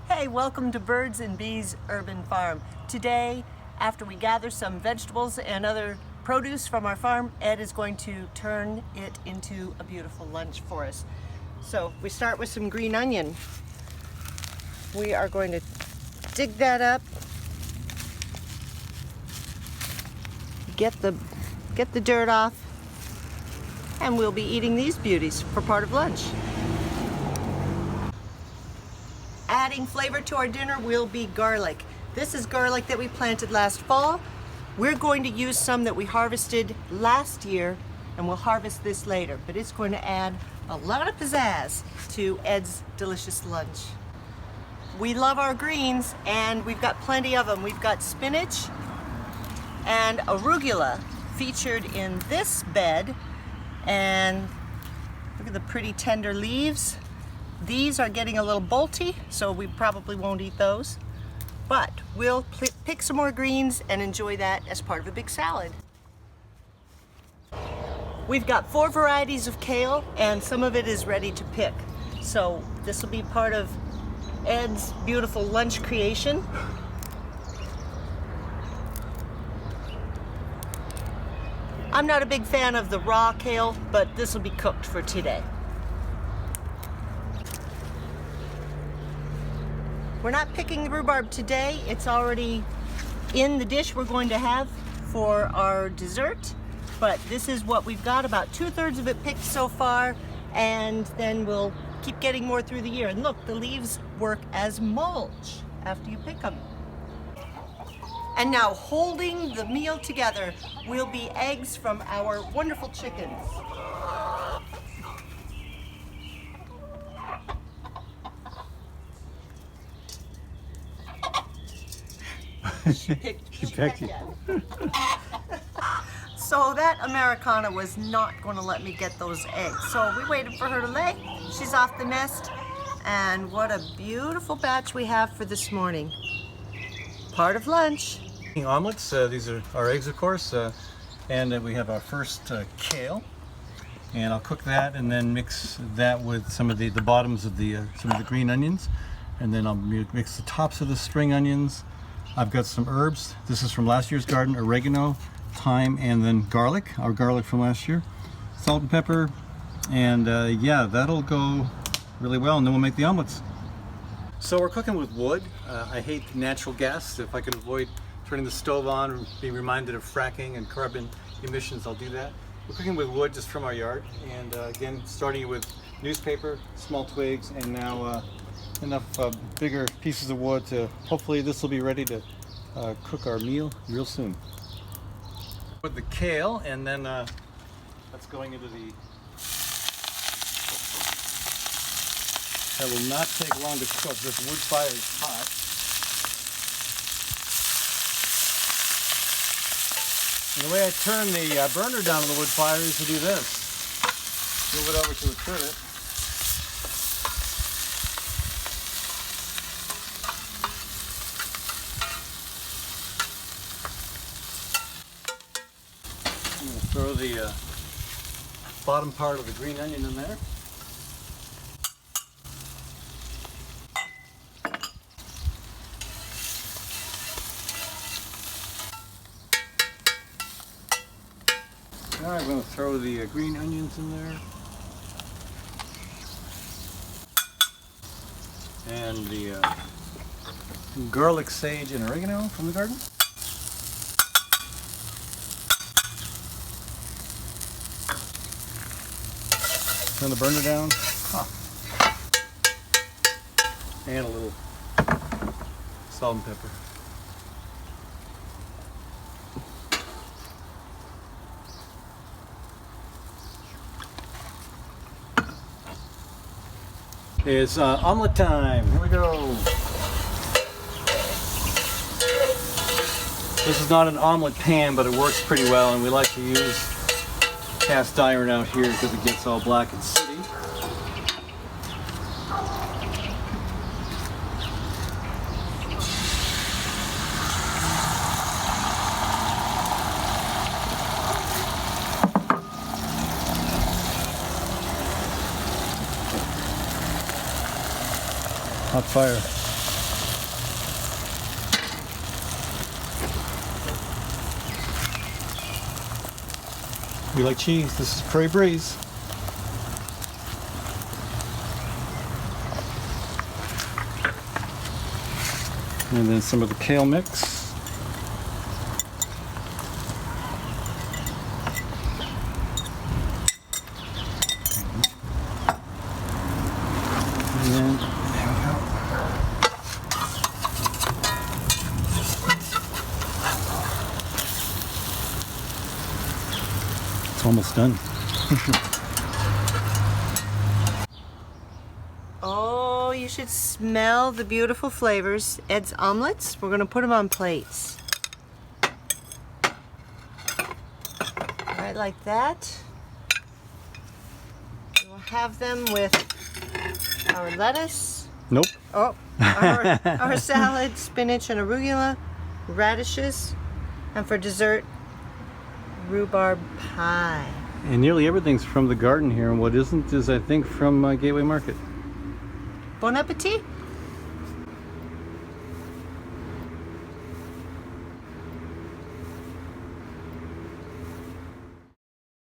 Hey, welcome to Birds and Bees Urban Farm. Today, after we gather some vegetables and other produce from our farm, Ed is going to turn it into a beautiful lunch for us. So we start with some green onion. We are going to dig that up, get the dirt off, and we'll be eating these beauties for part of lunch. Adding flavor to our dinner will be garlic. This is garlic that we planted last fall. We're going to use some that we harvested last year, and we'll harvest this later, but it's going to add a lot of pizzazz to Ed's delicious lunch. We love our greens, and we've got plenty of them. We've got spinach and arugula featured in this bed, and look at the pretty tender leaves. These are getting a little bolty, so we probably won't eat those, but we'll pick some more greens and enjoy that as part of a big salad. We've got 4 varieties of kale, and some of it is ready to pick. So this will be part of Ed's beautiful lunch creation. I'm not a big fan of the raw kale, but this will be cooked for today. We're not picking the rhubarb today. It's already in the dish we're going to have for our dessert. But this is what we've got, about 2/3 of it picked so far, and then we'll keep getting more through the year. And look, the leaves work as mulch after you pick them. And now, holding the meal together will be eggs from our wonderful chickens. She picked it. So that Americana was not going to let me get those eggs. So we waited for her to lay. She's off the nest. And what a beautiful batch we have for this morning. Part of lunch. Omelets. These are our eggs, of course. And we have our first kale. And I'll cook that and then mix that with some of the bottoms of some of the green onions. And then I'll mix the tops of the spring onions. I've got some herbs. This is from last year's garden: oregano, thyme, and then garlic, our garlic from last year. Salt and pepper, and yeah, that'll go really well, and then we'll make the omelets. So we're cooking with wood. I hate natural gas. If I can avoid turning the stove on or be reminded of fracking and carbon emissions, I'll do that. We're cooking with wood just from our yard, and again, starting with newspaper, small twigs, and now enough bigger pieces of wood to hopefully this will be ready to cook our meal real soon. With the kale, and then that's going into the. That will not take long to cook. This wood fire is hot. And the way I turn the burner down on the wood fire is to do this. Move it over to a trivet. Throw the bottom part of the green onion in there. Now I'm going to throw the green onions in there. And the garlic, sage, and oregano from the garden. Turn the burner down. And a little salt and pepper. It's omelet time. Here we go. This is not an omelet pan, but it works pretty well, and we like to use cast iron out here because it gets all black and sooty. Hot fire. You like cheese? This is Prairie Breeze. And then some of the kale mix. And then, there we go. It's almost done. Oh, you should smell the beautiful flavors. Ed's omelets. We're going to put them on plates. Right like that. We'll have them with our lettuce. Nope. Oh, our salad, spinach and arugula, radishes, and for dessert, rhubarb pie. And nearly everything's from the garden here, and what isn't is, I think, from Gateway Market. Bon appetit!